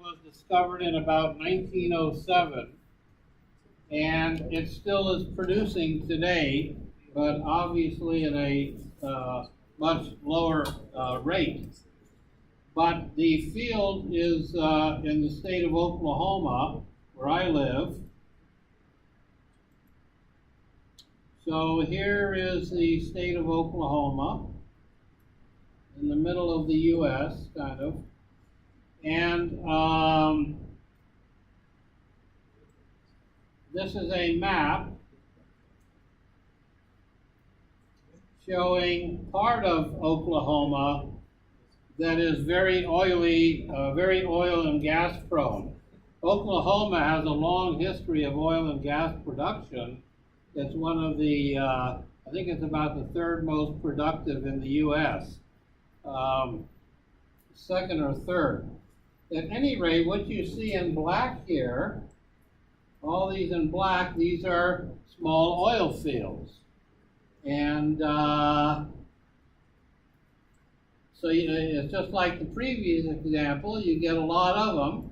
was discovered in about 1907, and it still is producing today, but obviously at a much lower rate. But the field is in the state of Oklahoma, where I live. So here is the state of Oklahoma, in the middle of the U.S., kind of. And this is a map showing part of Oklahoma that is very oily, very oil and gas prone. Oklahoma has a long history of oil and gas production. It's one of the, I think it's about the third most productive in the U.S., second or third. At any rate, what you see in black here, all these in black, these are small oil fields. And so it's just like the previous example, you get a lot of them.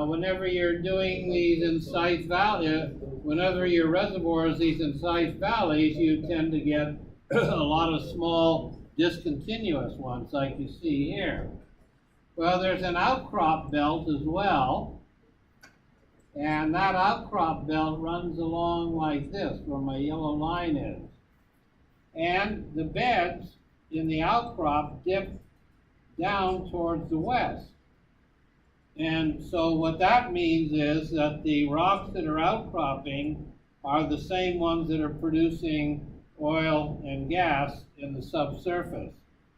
Whenever you're doing these incised valleys, whenever your reservoirs, these incised valleys, you tend to get a lot of small discontinuous ones like you see here. Well, there's an outcrop belt as well, and that outcrop belt runs along like this, where my yellow line is. And the beds in the outcrop dip down towards the west. And so what that means is that the rocks that are outcropping are the same ones that are producing oil and gas in the subsurface.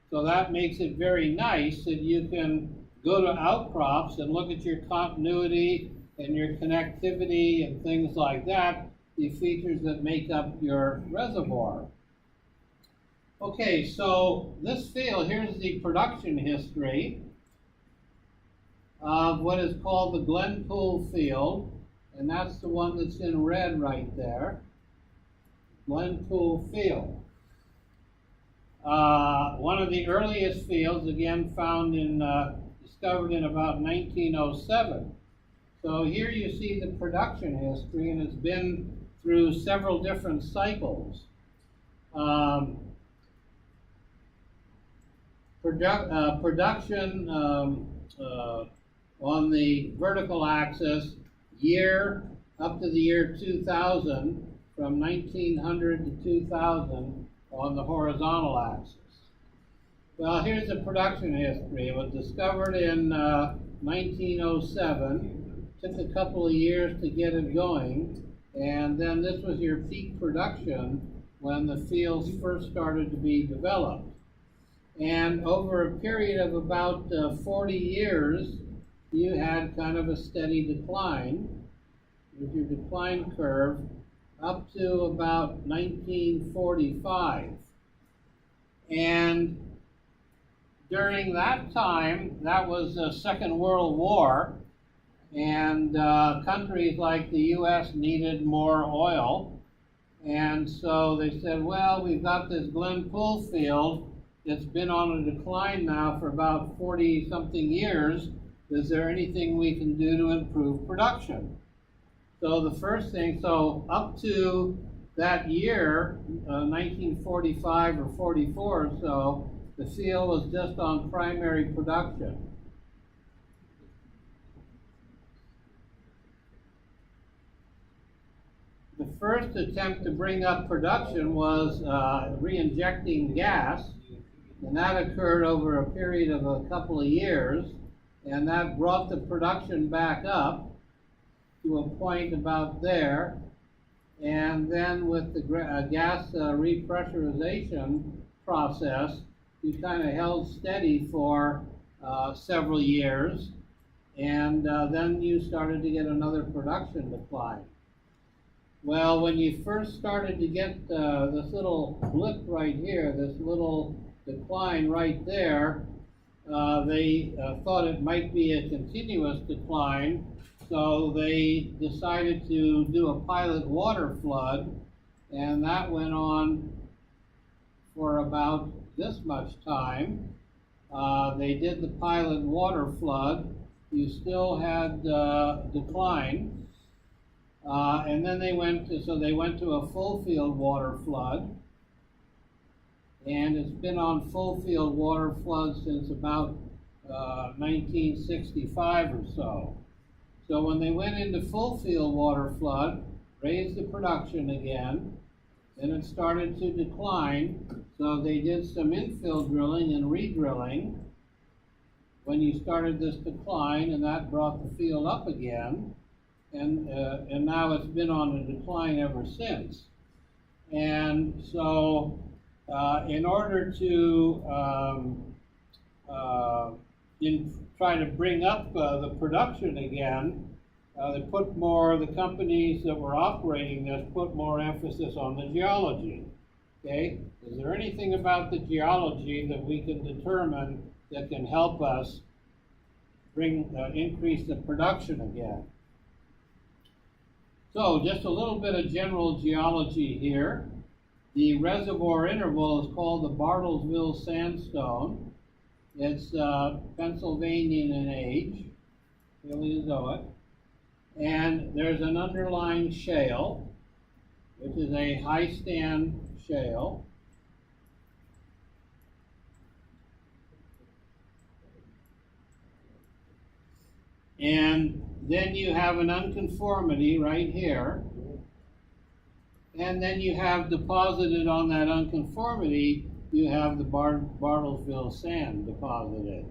So that makes it very nice that you can go to outcrops and look at your continuity and your connectivity and things like that, the features that make up your reservoir. Okay, so this field, here's the production history of what is called the Glenpool field, and that's the one that's in red right there, Glenpool field. One of the earliest fields, again found in, discovered in about 1907. So here you see the production history, and it's been through several different cycles. Production on the vertical axis, year up to the year 2000, from 1900 to 2000 on the horizontal axis. Well, here's the production history. It was discovered in 1907. Took a couple of years to get it going, and then this was your peak production when the fields first started to be developed. And over a period of about 40 years, you had kind of a steady decline with your decline curve up to about 1945. And during that time, that was the Second World War, and countries like the U.S. needed more oil. And so they said, well, we've got this Glenpool field. It's been on a decline now for about 40-something years. Is there anything we can do to improve production? So the first thing, so up to that year, 1945 or 44 or so, the field was just on primary production. The first attempt to bring up production was re-injecting gas, and that occurred over a period of a couple of years, and that brought the production back up to a point about there. And then with the gas repressurization process, you kind of held steady for several years, and then you started to get another production decline. Well, when you first started to get this little blip right here, this little decline right there, they thought it might be a continuous decline, so they decided to do a pilot water flood, and that went on for about this much time. They did the pilot water flood. you still had decline. And then they went to a full field water flood, and it's been on full field water flood since about 1965 or so. So when they went into full field water flood, raised the production again, then it started to decline. So they did some infill drilling and re-drilling when you started this decline, and that brought the field up again. And now it's been on a decline ever since. And so in order to try to bring up the production again, the companies that were operating this put more emphasis on the geology. Okay, is there anything about the geology that we can determine that can help us increase the production again? So just a little bit of general geology here. The reservoir interval is called the Bartlesville Sandstone. It's Pennsylvanian in age, Paleozoic. And there's an underlying shale, which is a high stand shale. And then you have an unconformity right here. And then you have deposited on that unconformity, you have the Bartlesville sand deposited.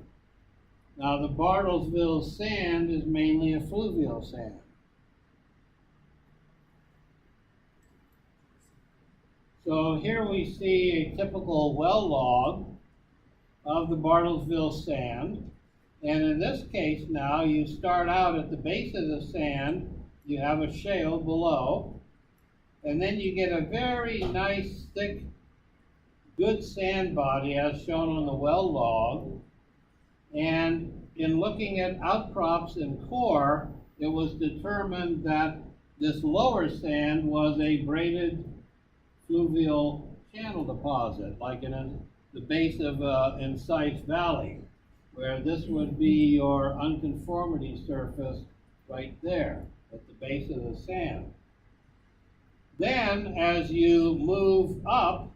Now the Bartlesville sand is mainly a fluvial sand. So here we see a typical well log of the Bartlesville sand. And in this case now, you start out at the base of the sand, you have a shale below, and then you get a very nice, thick, good sand body as shown on the well log. And in looking at outcrops and core, it was determined that this lower sand was a braided fluvial channel deposit, like in the base of Insight Valley, where this would be your unconformity surface right there at the base of the sand. Then, as you move up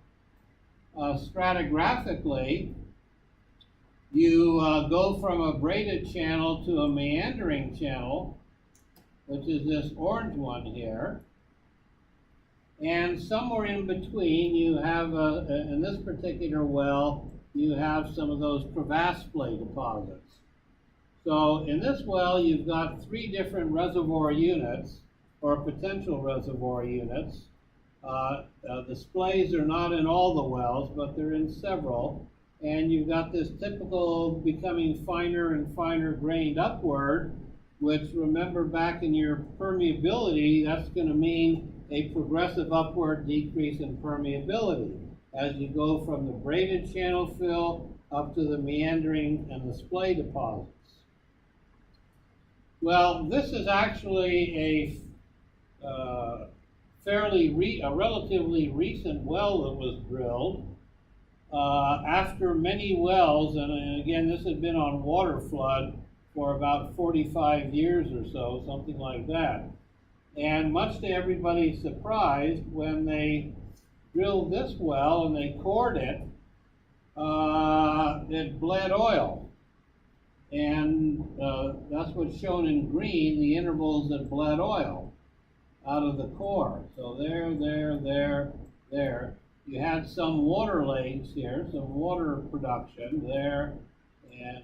stratigraphically, you go from a braided channel to a meandering channel, which is this orange one here. And somewhere in between, you have, in this particular well, you have some of those crevasse splay deposits. So in this well, you've got 3 different reservoir units, or potential reservoir units. The splays are not in all the wells, but they're in several. And you've got this typical becoming finer and finer grained upward, which, remember back in your permeability, that's going to mean a progressive upward decrease in permeability as you go from the braided channel fill up to the meandering and the splay deposits. Well, this is actually a relatively recent well that was drilled after many wells, and again, this had been on water flood for about 45 years or so, something like that. And much to everybody's surprise, when they drilled this well and they cored it, it bled oil. And that's what's shown in green, the intervals that bled oil out of the core. So there. You had some water legs here, some water production there and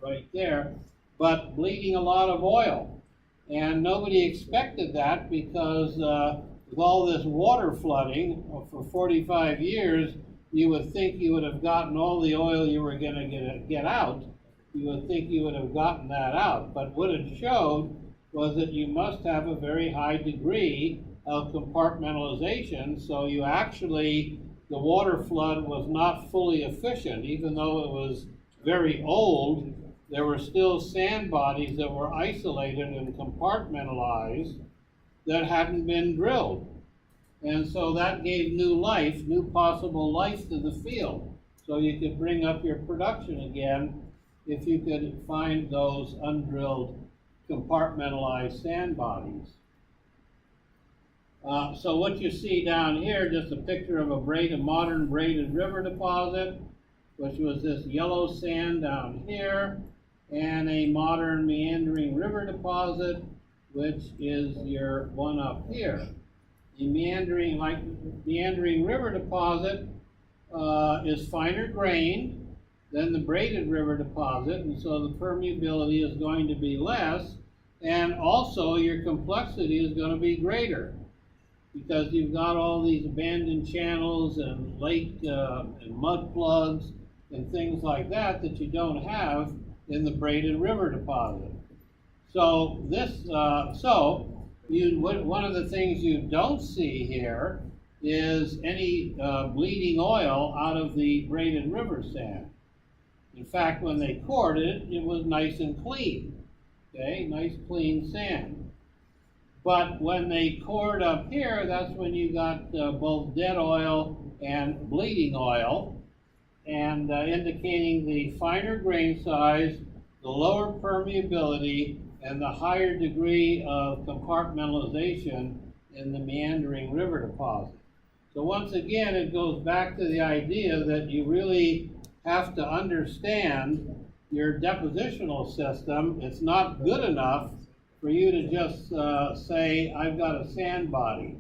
right there, but bleeding a lot of oil. And nobody expected that because with all this water flooding for 45 years, you would think you would have gotten all the oil you were going to get out. You would think you would have gotten that out. But what it showed was that you must have a very high degree of compartmentalization, so you actually, the water flood was not fully efficient. Even though it was very old, there were still sand bodies that were isolated and compartmentalized that hadn't been drilled. And so that gave new life, new possible life to the field. So you could bring up your production again if you could find those undrilled compartmentalized sand bodies. So what you see down here, just a picture of a modern braided river deposit, which was this yellow sand down here, and a modern meandering river deposit, which is your one up here. The meandering river deposit is finer grained than the braided river deposit, and so the permeability is going to be less, and also your complexity is going to be greater, because you've got all these abandoned channels and lake and mud plugs and things like that that you don't have in the braided river deposit. So one of the things you don't see here is any bleeding oil out of the braided river sand. In fact, when they cored it, it was nice and clean. Okay, nice clean sand. But when they cored up here, that's when you got both dead oil and bleeding oil, and indicating the finer grain size, the lower permeability, and the higher degree of compartmentalization in the meandering river deposit. So once again, it goes back to the idea that you really have to understand your depositional system. It's not good enough for you to just say, I've got a sand body.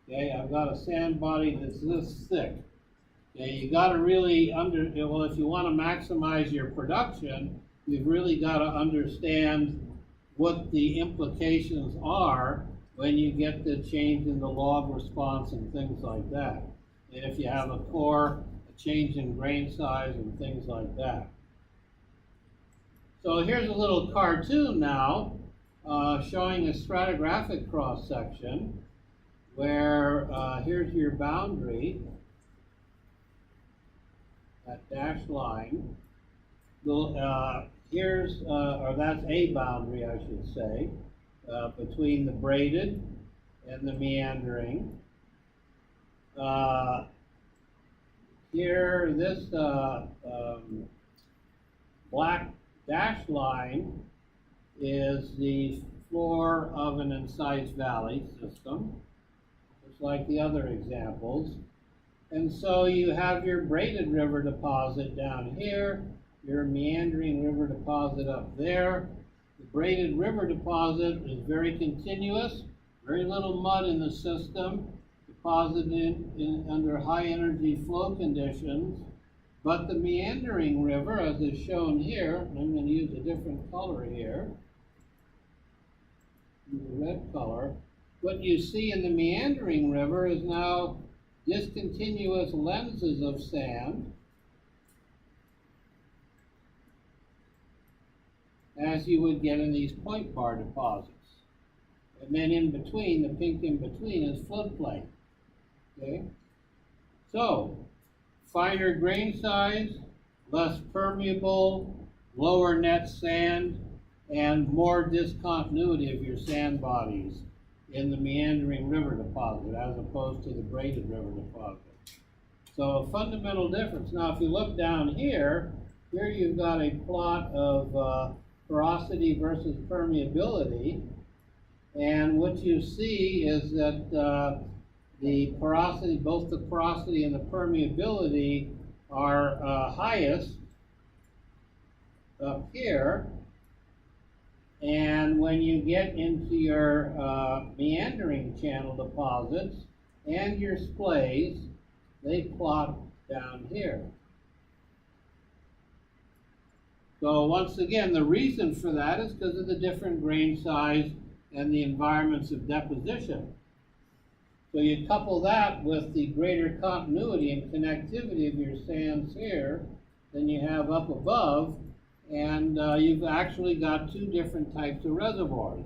Okay, I've got a sand body that's this thick. Okay, you got to really if you want to maximize your production, you've really got to understand what the implications are when you get the change in the log response and things like that. And if you have a core, a change in grain size and things like that. So here's a little cartoon now showing a stratigraphic cross section where here's your boundary, that dashed line. That's a boundary, I should say, between the braided and the meandering. Here, this black dashed line is the floor of an incised valley system, just like the other examples. And so you have your braided river deposit down here, your meandering river deposit up there. The braided river deposit is very continuous, very little mud in the system, deposited under high energy flow conditions. But the meandering river, as is shown here, and I'm going to use a different color here, the red color, what you see in the meandering river is now discontinuous lenses of sand, as you would get in these point bar deposits. And then in between, the pink in between is floodplain. Okay? So, finer grain size, less permeable, lower net sand, and more discontinuity of your sand bodies in the meandering river deposit as opposed to the braided river deposit. So a fundamental difference. Now if you look down here you've got a plot of porosity versus permeability, and what you see is that the porosity, both the porosity and the permeability are highest up here. And when you get into your meandering channel deposits and your splays, they plot down here. So once again, the reason for that is because of the different grain size and the environments of deposition. So you couple that with the greater continuity and connectivity of your sands here than you have up above, and you've actually got two different types of reservoirs.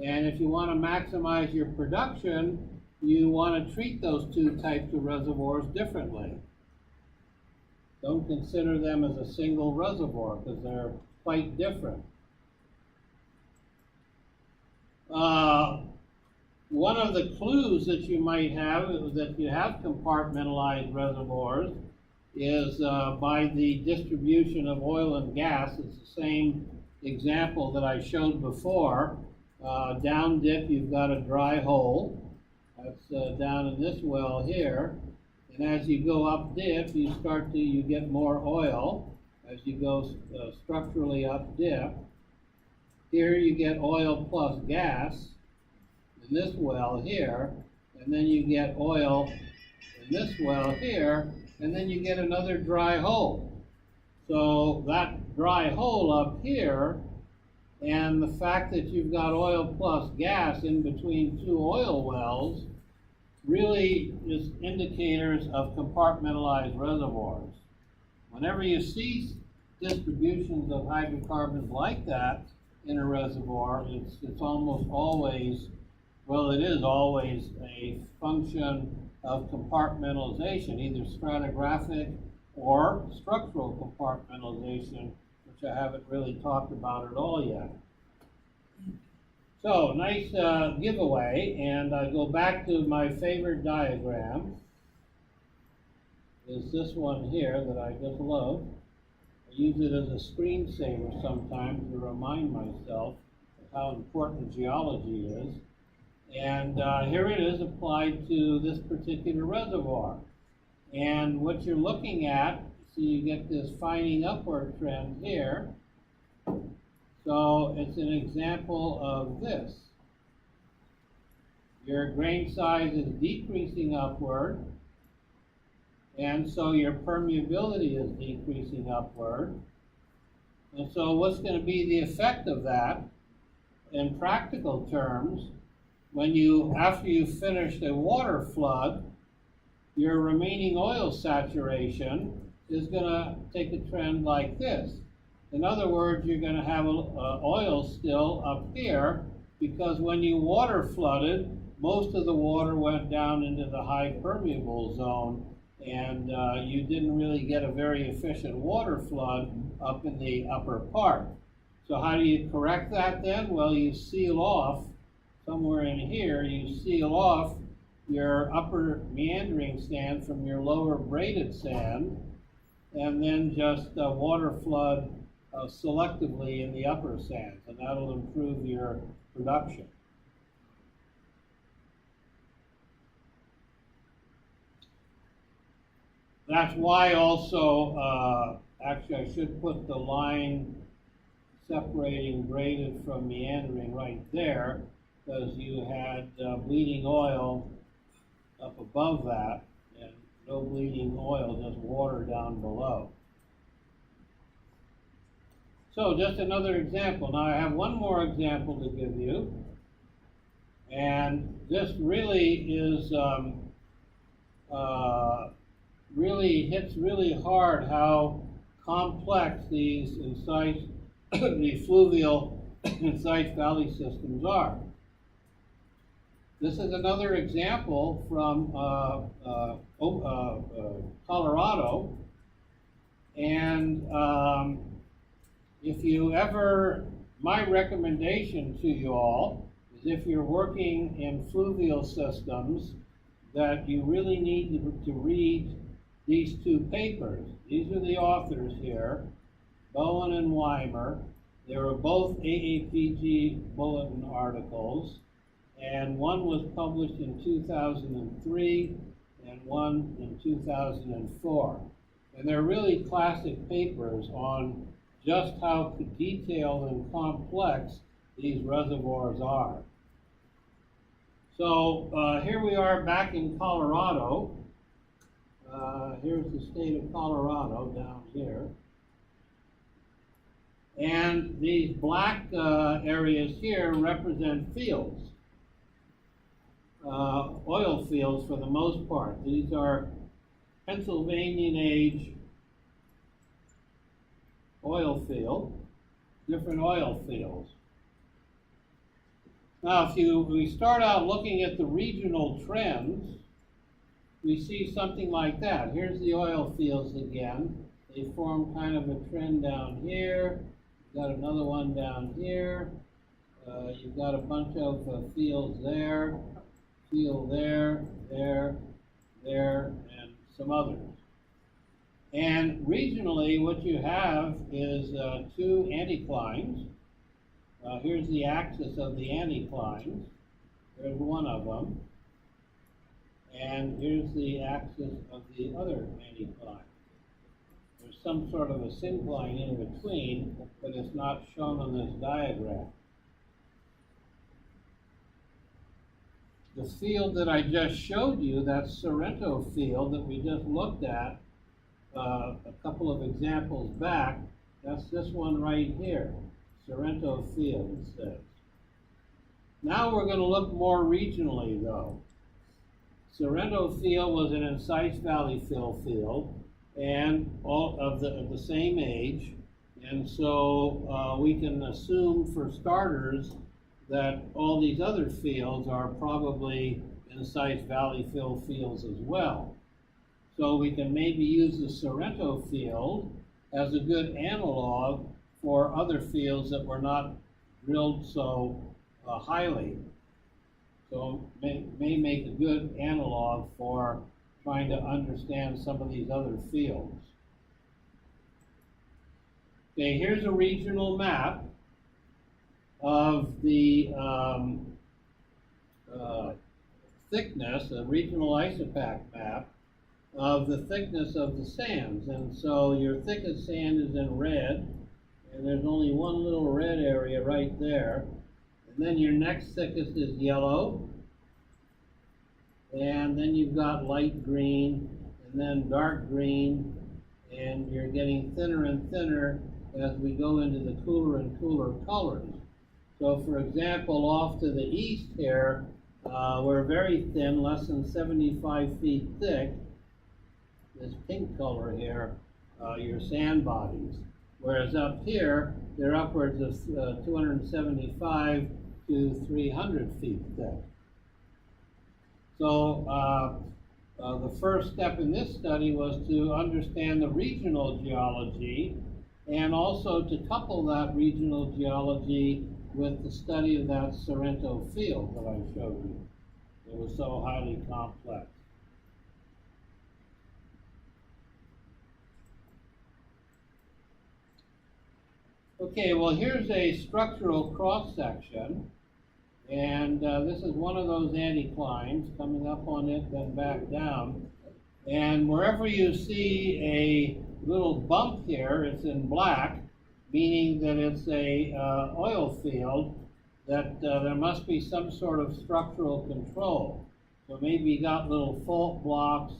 And if you want to maximize your production, you want to treat those two types of reservoirs differently. Don't consider them as a single reservoir because they're quite different. One of the clues that you might have is that you have compartmentalized reservoirs is by the distribution of oil and gas. It's the same example that I showed before. Down dip, you've got a dry hole. That's down in this well here. And as you go up dip, you get more oil as you go structurally up dip. Here you get oil plus gas in this well here, and then you get oil in this well here, and then you get another dry hole. So that dry hole up here, and the fact that you've got oil plus gas in between two oil wells, really is indicators of compartmentalized reservoirs. Whenever you see distributions of hydrocarbons like that in a reservoir, it's almost always, well, it is always a function of compartmentalization, either stratigraphic or structural compartmentalization, which I haven't really talked about at all yet. So, nice giveaway, and I go back to my favorite diagram. Is this one here that I just love. I use it as a screensaver sometimes to remind myself of how important geology is. And here it is applied to this particular reservoir. And what you're looking at, so you get this fining upward trend here. So it's an example of this. Your grain size is decreasing upward, and so your permeability is decreasing upward. And so what's going to be the effect of that in practical terms? When after you've finished a water flood, your remaining oil saturation is going to take a trend like this. In other words, you're going to have oil still up here, because when you water flooded, most of the water went down into the high permeable zone, and you didn't really get a very efficient water flood up in the upper part. So how do you correct that then? Well, you seal off, somewhere in here, you seal off your upper meandering sand from your lower braided sand, and then just water flood selectively in the upper sands, and that'll improve your production. That's why also, actually I should put the line separating braided from meandering right there, because you had bleeding oil up above that, and no bleeding oil, just water down below. So just another example. Now I have one more example to give you, and this really is hits really hard how complex these incise, the fluvial incise valley systems are. This is another example from Colorado, and if you ever, my recommendation to you all is if you're working in fluvial systems, that you really need to read these two papers. These are the authors here, Bowen and Weimer. They were both AAPG bulletin articles, and one was published in 2003 and one in 2004. And they're really classic papers on just how detailed and complex these reservoirs are. So here we are back in Colorado. Here's the state of Colorado down here. And these black areas here represent fields, oil fields for the most part. These are Pennsylvanian age oil field, different oil fields. Now, if we start out looking at the regional trends, we see something like that. Here's the oil fields again. They form kind of a trend down here. You've got another one down here. You've got a bunch of fields there, field there, there, and some others. And regionally, what you have is two anticlines. Here's the axis of the anticlines. There's one of them. And here's the axis of the other anticline. There's some sort of a syncline in between, but it's not shown on this diagram. The field that I just showed you, that Sorrento field that we just looked at a couple of examples back, that's this one right here, Sorrento field, it says. Now we're going to look more regionally, though. Sorrento field was an incise valley fill field, and all of the same age, and so we can assume for starters that all these other fields are probably incise valley fill fields as well. So we can maybe use the Sorrento field as a good analog for other fields that were not drilled so highly. So may make a good analog for trying to understand some of these other fields. Okay, here's a regional map of the thickness, a regional isopac map of the thickness of the sands. And so your thickest sand is in red, and there's only one little red area right there. And then your next thickest is yellow, and then you've got light green, and then dark green, and you're getting thinner and thinner as we go into the cooler and cooler colors. So for example, off to the east here, we're very thin, less than 75 feet thick. This pink color here, your sand bodies. Whereas up here, they're upwards of 275 to 300 feet thick. So the first step in this study was to understand the regional geology and also to couple that regional geology with the study of that Sorrento field that I showed you. It was so highly complex. Okay, well here's a structural cross-section, and this is one of those anticlines coming up on it, then back down. And wherever you see a little bump here, it's in black, meaning that it's a oil field, that there must be some sort of structural control. So maybe you got little fault blocks,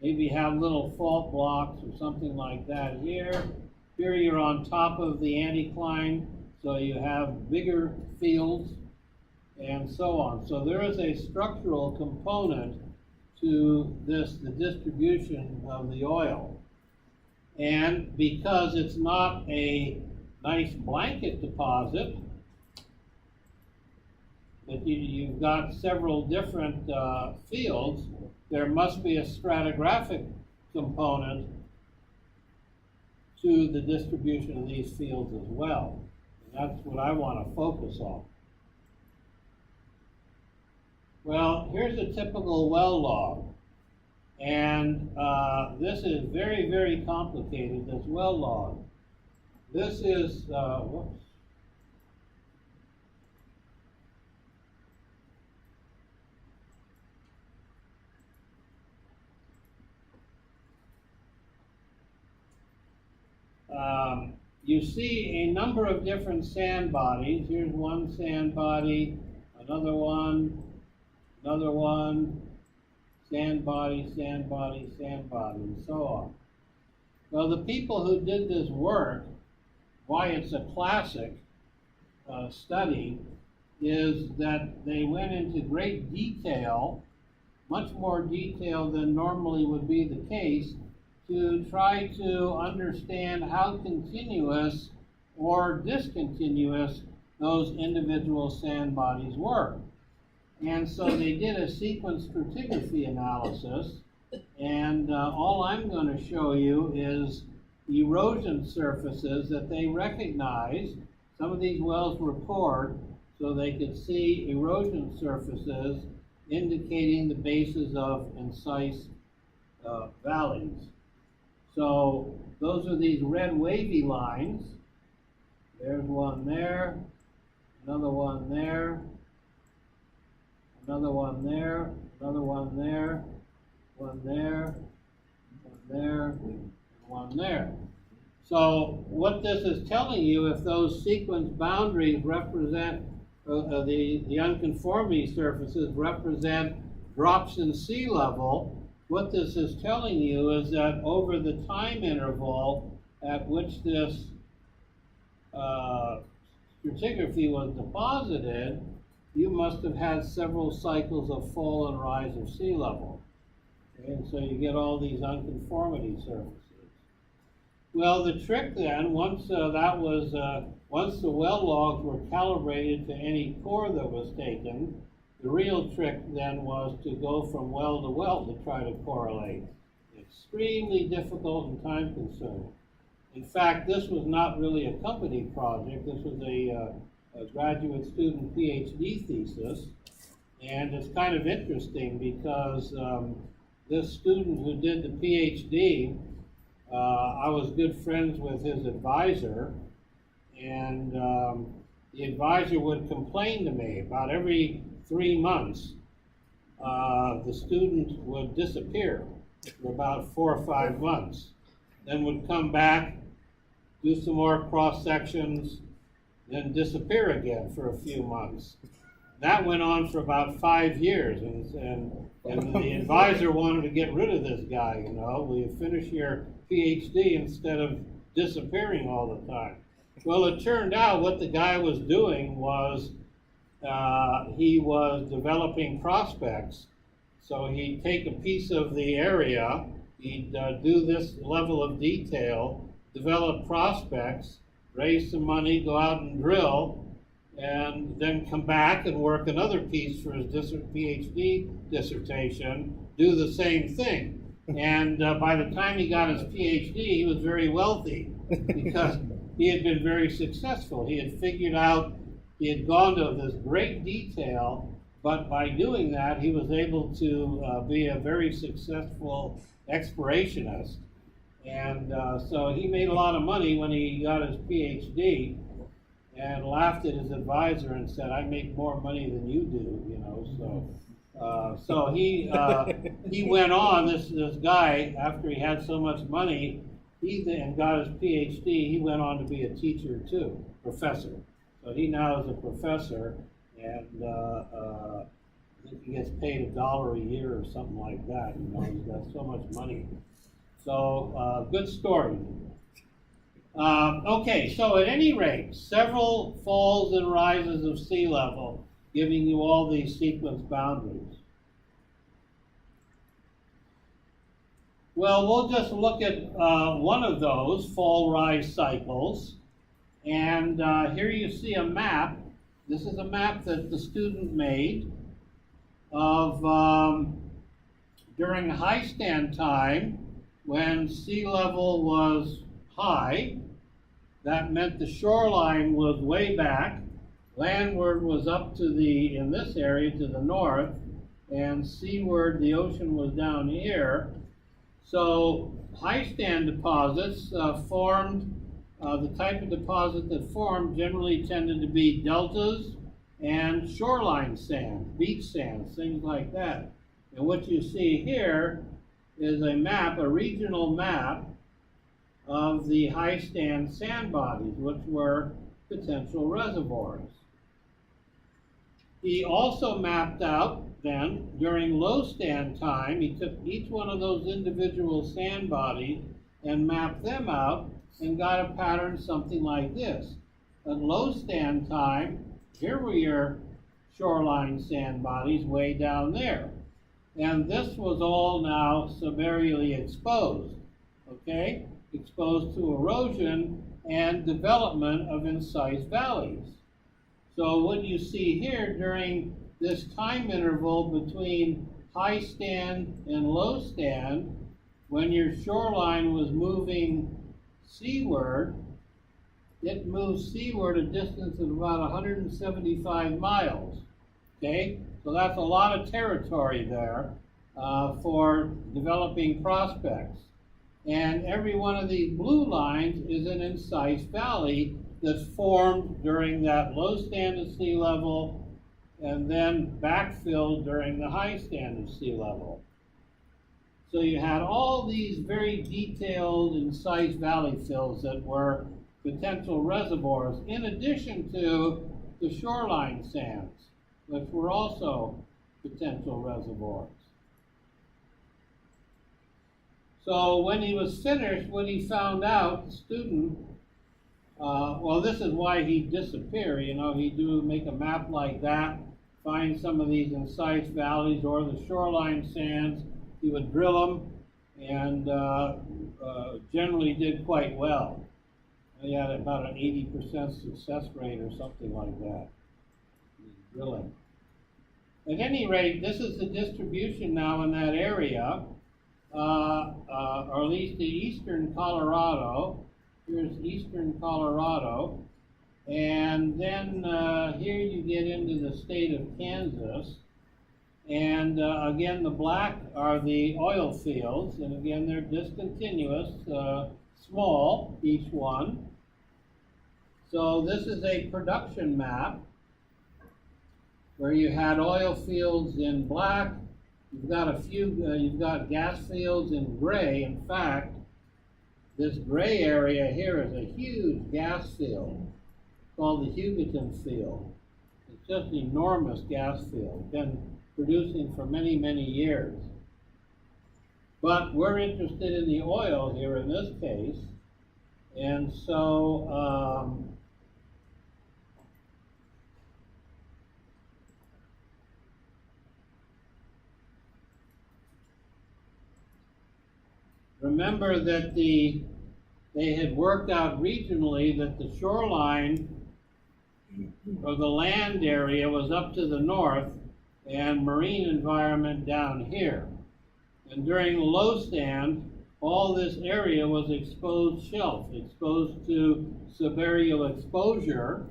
maybe have little fault blocks or something like that here. Here you're on top of the anticline, so you have bigger fields and so on. So there is a structural component to this, the distribution of the oil. And because it's not a nice blanket deposit, but you've got several different fields, there must be a stratigraphic component to the distribution of these fields as well. And that's what I want to focus on. Well, here's a typical well log. And this is very, very complicated, this well log. This is, whoops. You see a number of different sand bodies. Here's one sand body, another one, sand body, sand body, sand body, and so on. Well, the people who did this work, why it's a classic study, is that they went into great detail, much more detail than normally would be the case, to try to understand how continuous or discontinuous those individual sand bodies were. And so they did a sequence stratigraphy analysis, and all I'm going to show you is erosion surfaces that they recognized. Some of these wells were cored, so they could see erosion surfaces indicating the bases of incise valleys. So those are these red wavy lines. There's one there, another one there, another one there, another one there, one there, one there, and one there. So what this is telling you, if those sequence boundaries represent the unconformity surfaces represent drops in sea level, what this is telling you is that over the time interval at which this stratigraphy was deposited, you must have had several cycles of fall and rise of sea level. Okay? And so you get all these unconformity surfaces. Well, the trick then, once once the well logs were calibrated to any core that was taken, the real trick then was to go from well to well to try to correlate. Extremely difficult and time consuming. In fact, this was not really a company project. This was a graduate student PhD thesis. And it's kind of interesting because this student who did the PhD, I was good friends with his advisor, and the advisor would complain to me about every 3 months. The student would disappear for about 4 or 5 months, then would come back, do some more cross sections, then disappear again for a few months. That went on for about 5 years, and the advisor wanted to get rid of this guy. You know, will you finish your PhD instead of disappearing all the time? Well, it turned out what the guy was doing was he was developing prospects. So he'd take a piece of the area, he'd do this level of detail, develop prospects, raise some money, go out and drill, and then come back and work another piece for his PhD dissertation, do the same thing. And by the time he got his PhD, he was very wealthy because he had been very successful. He had figured out, he had gone to this great detail, but by doing that, he was able to be a very successful explorationist. And so he made a lot of money when he got his PhD, and laughed at his advisor and said, "I make more money than you do," you know. So he went on. This guy, after he had so much money, he then got his PhD. He went on to be a teacher too, professor. So he now is a professor, and I think he gets paid $1 a year or something like that. You know, he's got so much money. So good story. Okay, so at any rate, several falls and rises of sea level, giving you all these sequence boundaries. Well, we'll just look at one of those fall-rise cycles. And here you see a map. This is a map that the student made of during high stand time when sea level was high. That meant the shoreline was way back. Landward was up to in this area to the north, and seaward the ocean was down here. So high stand deposits formed, the type of deposit that formed generally tended to be deltas and shoreline sand, beach sands, things like that. And what you see here is a map, a regional map of the high stand sand bodies, which were potential reservoirs. He also mapped out then, during low stand time, he took each one of those individual sand bodies and mapped them out and got a pattern something like this. At low stand time, here were your shoreline sand bodies way down there. And this was all now subaerially exposed, okay? Exposed to erosion and development of incised valleys. So what you see here during this time interval between high stand and low stand, when your shoreline was moving seaward, it moves seaward a distance of about 175 miles, okay? So that's a lot of territory there. for developing prospects. And every one of these blue lines is an incised valley that's formed during that low stand of sea level and then backfilled during the high stand of sea level. So you had all these very detailed incised valley fills that were potential reservoirs, in addition to the shoreline sands, which were also potential reservoirs. So when he was finished, when he found out, the student, well, this is why he'd disappear. You know, he'd make a map like that, find some of these incised valleys or the shoreline sands. He would drill them, and generally did quite well. He had about an 80% success rate or something like that, drilling. At any rate, this is the distribution now in that area, or at least the eastern Colorado. Here's eastern Colorado. And then here you get into the state of Kansas. And again, the black are the oil fields. And again, they're discontinuous, small, each one. So this is a production map where you had oil fields in black. You've got a few, you've got gas fields in gray. In fact, this gray area here is a huge gas field called the Hugoton Field. It's just an enormous gas field, been producing for many, many years. But we're interested in the oil here in this case, and so remember that they had worked out regionally that the shoreline or the land area was up to the north and marine environment down here. And during the low stand, all this area was exposed shelf, exposed to subaerial exposure.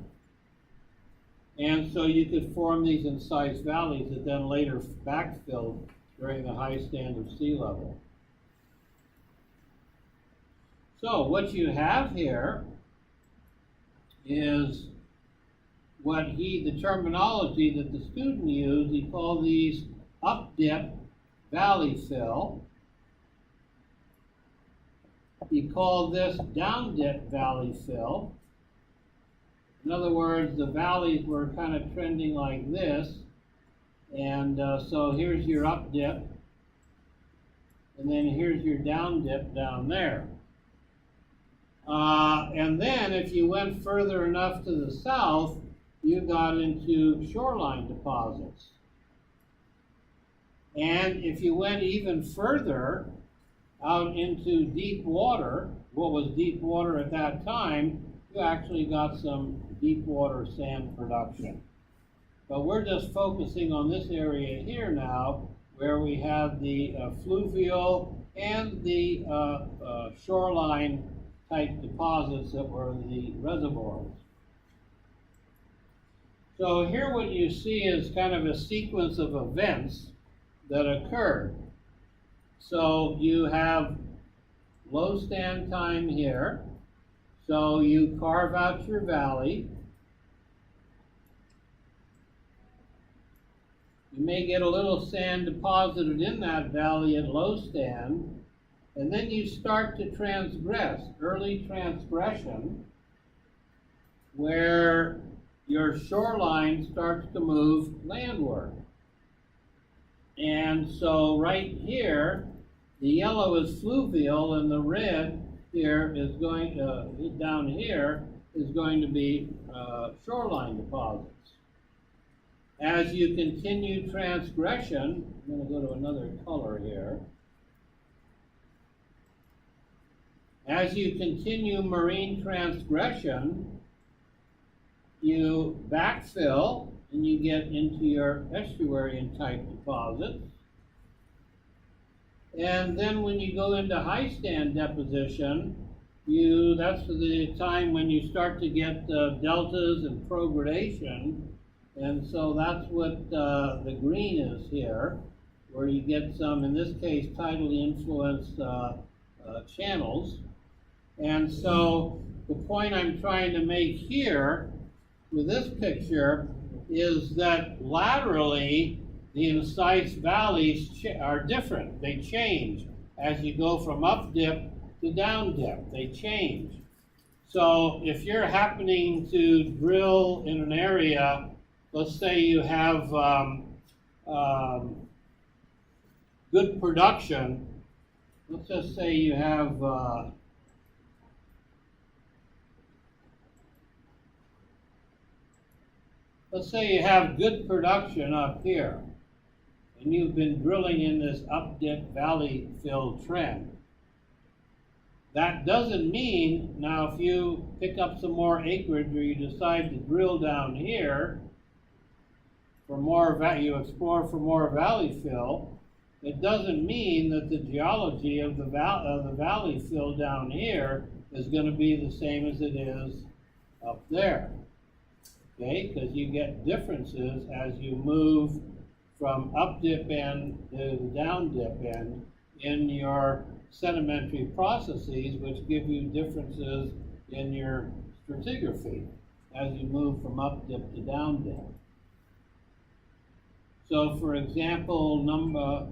And so you could form these incised valleys that then later backfilled during the high stand of sea level. So what you have here is what the terminology that the student used, he called these up-dip valley fill. He called this down-dip valley fill. In other words, the valleys were kind of trending like this. And so here's your up-dip. And then here's your down-dip down there. And then if you went further enough to the south, you got into shoreline deposits. And if you went even further out into deep water, what was deep water at that time, you actually got some deep water sand production. But we're just focusing on this area here now, where we have the fluvial and the shoreline type deposits that were the reservoirs. So here what you see is kind of a sequence of events that occurred. So you have low stand time here. So you carve out your valley. You may get a little sand deposited in that valley at low stand. And then you start to transgress, early transgression, where your shoreline starts to move landward. And so right here, the yellow is fluvial and the red here is going, down here, is going to be shoreline deposits. As you continue transgression, I'm going to go to another color here. As you continue marine transgression, you backfill and you get into your estuarine type deposits. And then when you go into high stand deposition, that's the time when you start to get deltas and progradation. And so that's what the green is here, where you get some, in this case, tidally influenced channels. And so the point I'm trying to make here with this picture is that laterally the incise valleys are different. They change as you go from up dip to down dip. They change. So if you're happening to drill in an area, let's say you have good production, let's just say you have let's say you have good production up here, and you've been drilling in this up-dip valley fill trend. That doesn't mean, now if you pick up some more acreage or you decide to drill down here, for more you explore for more valley fill, it doesn't mean that the geology of the valley fill down here is going to be the same as it is up there. Okay, because you get differences as you move from up dip end to the down dip end in your sedimentary processes, which give you differences in your stratigraphy as you move from up dip to down dip. So, for example, number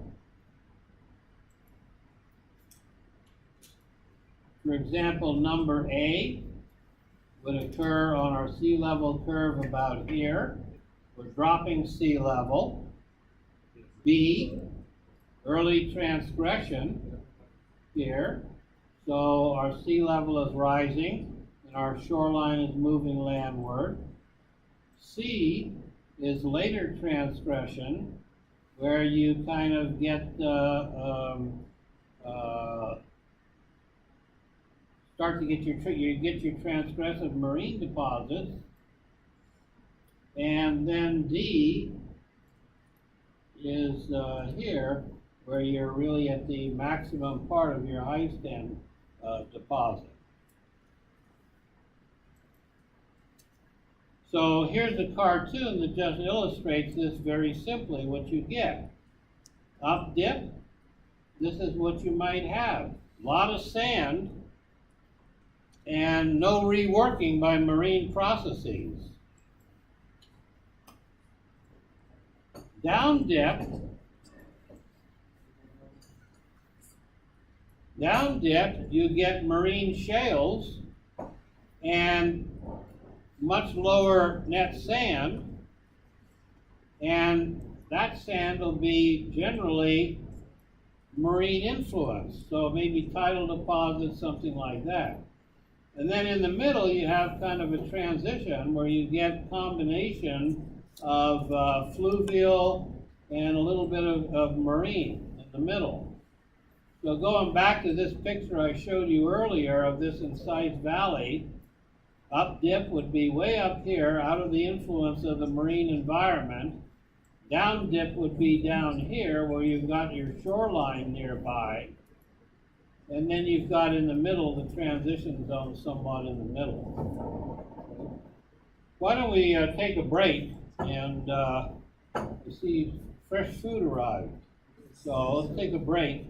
A would occur on our sea level curve about here. We're dropping sea level. B, early transgression here. So our sea level is rising and our shoreline is moving landward. C is later transgression, where you kind of get start to get your transgressive marine deposits. And then D is here, where you're really at the maximum part of your high stand deposit. So here's a cartoon that just illustrates this very simply, what you get. Up dip, this is what you might have. A lot of sand and no reworking by marine processes. Down dip, you get marine shales and much lower net sand, and that sand will be generally marine influence, so maybe tidal deposits, something like that. And then in the middle you have kind of a transition where you get combination of fluvial and a little bit of marine in the middle. So going back to this picture I showed you earlier of this incise valley, up dip would be way up here out of the influence of the marine environment. Down dip would be down here where you've got your shoreline nearby. And then you've got in the middle the transition zone somewhat in the middle. Why don't we take a break and see fresh food arrived. So let's take a break.